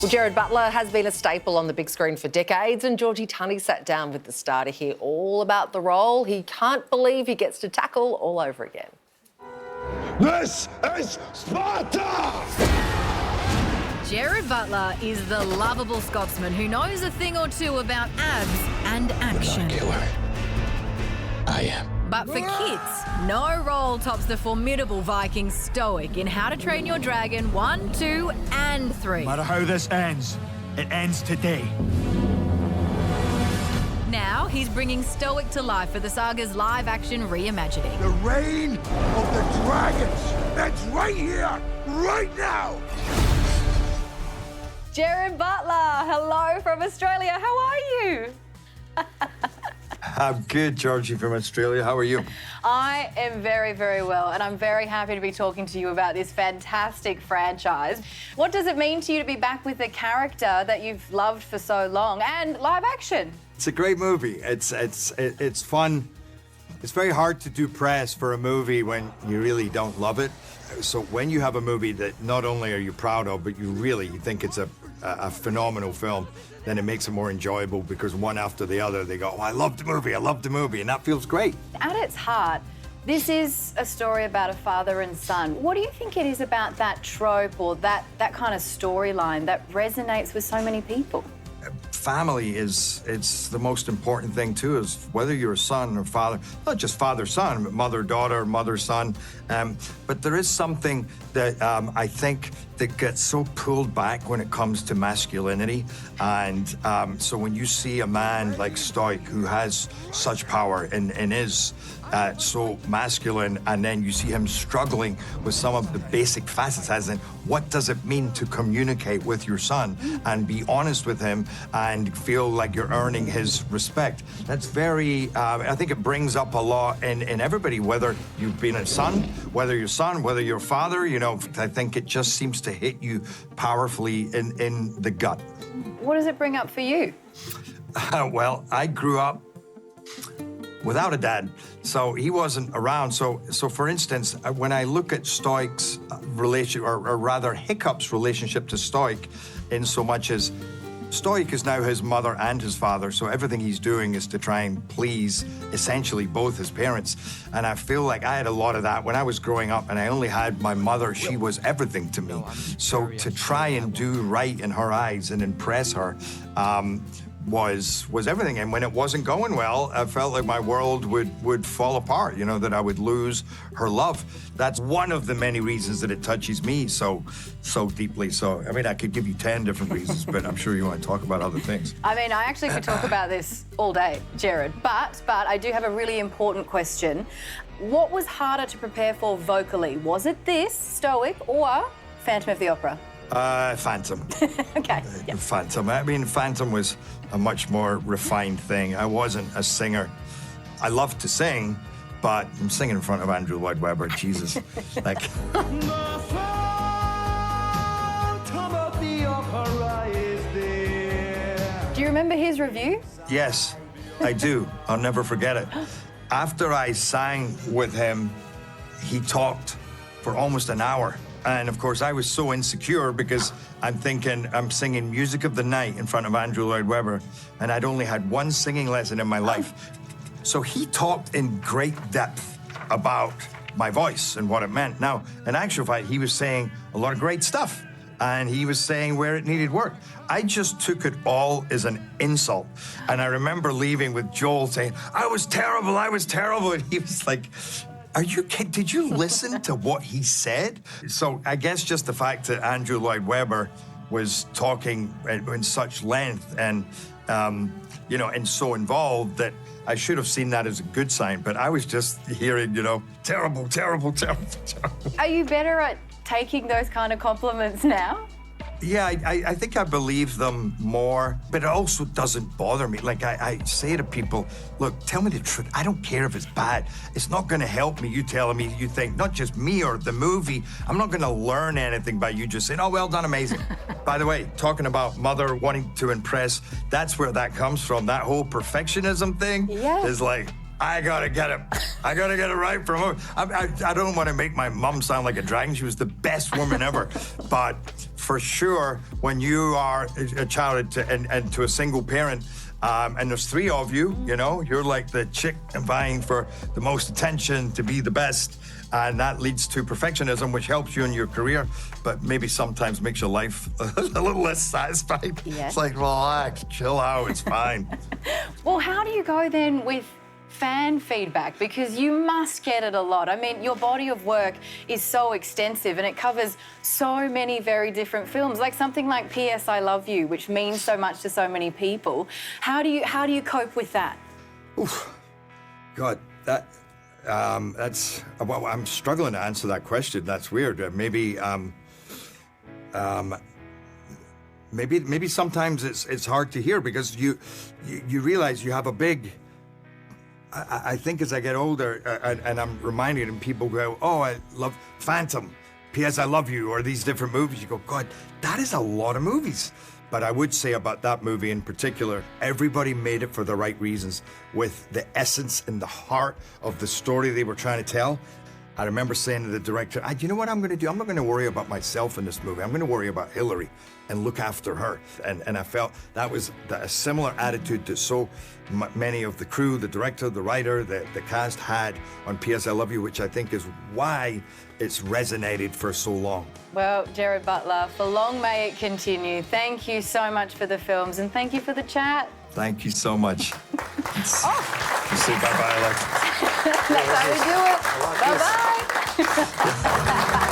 Well, Gerard Butler has been a staple on the big screen for decades, and Georgie Tunney sat down with the star to hear all about the role. He can't believe he gets to tackle all over again. This is Sparta! Gerard Butler is the lovable Scotsman who knows a thing or two about abs and action. You're not a killer. I am. But for kids, no role tops the formidable Viking Stoic in How to Train Your Dragon 1, 2 and 3. No matter how this ends, it ends today. Now he's bringing Stoic to life for the saga's live-action reimagining. The reign of the dragons. It's right here, right now. Gerard Butler, hello from Australia. How are you? I'm good, Georgie from Australia. How are you? I am very, very well, and I'm very happy to be talking to you about this fantastic franchise. What does it mean to you to be back with a character that you've loved for so long and live action? It's a great movie. It's fun. It's very hard to do press for a movie when you really don't love it. So when you have a movie that not only are you proud of, but you really think it's a phenomenal film, then it makes it more enjoyable because one after the other, they go, oh, I love the movie, and that feels great. At its heart, this is a story about a father and son. What do you think it is about that trope or that kind of storyline that resonates with so many people? Family it's the most important thing too, is whether you're a son or father, not just father-son, but mother-daughter, mother-son. But there is something that I think that gets so pulled back when it comes to masculinity. And so when you see a man like Stoic who has such power and is so masculine, and then you see him struggling with some of the basic facets, as in what does it mean to communicate with your son and be honest with him and feel like you're earning his respect. That's very, I think it brings up a lot in everybody, whether you've been a son, whether you're a father, you know, I think it just seems to hit you powerfully in the gut. What does it bring up for you? Well, I grew up without a dad, so he wasn't around. So for instance, when I look at Stoic's relation, or rather Hiccup's relationship to Stoic, in so much as Stoic is now his mother and his father, so everything he's doing is to try and please essentially both his parents. And I feel like I had a lot of that when I was growing up, and I only had my mother. She was everything to me. So to try and do right in her eyes and impress her was everything. And when it wasn't going well, I felt like my world would fall apart, you know, that I would lose her love. That's one of the many reasons that it touches me so deeply. So, I mean, I could give you 10 different reasons, but I'm sure you want to talk about other things. I mean, I actually could talk about this all day, Gerard, but I do have a really important question. What was harder to prepare for vocally? Was it this, Stoic, or Phantom of the Opera? Phantom. Okay. Yeah. Phantom. I mean, Phantom was a much more refined thing. I wasn't a singer. I love to sing, but I'm singing in front of Andrew Lloyd Webber. Jesus. Like. Do you remember his review? Yes, I do. I'll never forget it. After I sang with him, he talked for almost an hour. And of course, I was so insecure because I'm thinking I'm singing Music of the Night in front of Andrew Lloyd Webber, and I'd only had one singing lesson in my life. So he talked in great depth about my voice and what it meant. Now, in actual fact, he was saying a lot of great stuff, and he was saying where it needed work. I just took it all as an insult. And I remember leaving with Joel saying, I was terrible. And he was like, are you kidding? Did you listen to what he said? So I guess just the fact that Andrew Lloyd Webber was talking in such length and, you know, and so involved that I should have seen that as a good sign. But I was just hearing, you know, terrible. Are you better at taking those kind of compliments now? Yeah, I think I believe them more, but it also doesn't bother me. Like I say to people, look, tell me the truth. I don't care if it's bad. It's not going to help me, you telling me you think, not just me or the movie. I'm not going to learn anything by you just saying, oh, well done, amazing. By the way, talking about mother wanting to impress, that's where that comes from. That whole perfectionism thing is like, I gotta get him. I gotta get it right from him. I don't want to make my mum sound like a dragon. She was the best woman ever. But for sure, when you are a child and to a single parent, and there's 3 of you, you know, you're like the chick vying for the most attention to be the best. And that leads to perfectionism, which helps you in your career, but maybe sometimes makes your life a little less satisfying. Yeah. It's like, relax, chill out, it's fine. Well, how do you go then with fan feedback? Because you must get it a lot. I mean, your body of work is so extensive and it covers so many very different films, like something like P.S. I Love You, which means so much to so many people. How do you cope with that? Oof. God, that's well, I'm struggling to answer that question. That's weird. Maybe sometimes it's hard to hear because you realize you have a big. I think as I get older, and I'm reminded, and people go, "Oh, I love Phantom, P.S. I Love You," or these different movies. You go, "God, that is a lot of movies." But I would say about that movie in particular, everybody made it for the right reasons, with the essence and the heart of the story they were trying to tell. I remember saying to the director, you know what I'm going to do? I'm not going to worry about myself in this movie. I'm going to worry about Hillary and look after her. And I felt that was a similar attitude that so many of the crew, the director, the writer, the cast had on P.S. I Love You, which I think is why it's resonated for so long. Well, Gerard Butler, for long may it continue. Thank you so much for the films and thank you for the chat. Thank you so much. You say bye-bye, Alex. That's how we do it. Bye-bye.